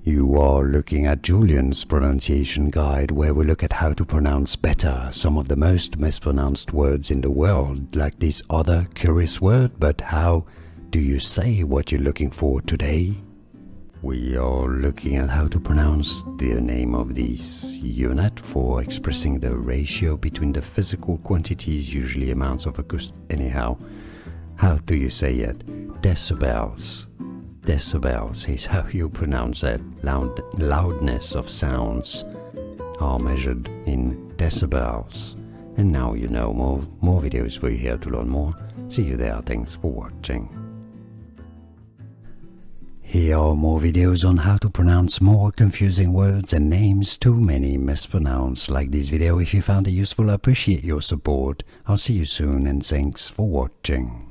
You are looking at Julian's pronunciation guide, where we look at how to pronounce better some of the most mispronounced words in the world, like this other curious word. But how do you say what you're looking for today? We are looking at how to pronounce the name of this unit for expressing the ratio between the physical quantities, usually amounts of acoustic. Anyhow, how do you say it? Decibels. Decibels is how you pronounce it. Loudness of sounds are measured in decibels. And now you know. More videos for you here to learn more. See you there. Thanks for watching. Here are more videos on how to pronounce more confusing words and names too many mispronounced. Like this video if you found it useful. I appreciate your support. I'll see you soon and thanks for watching.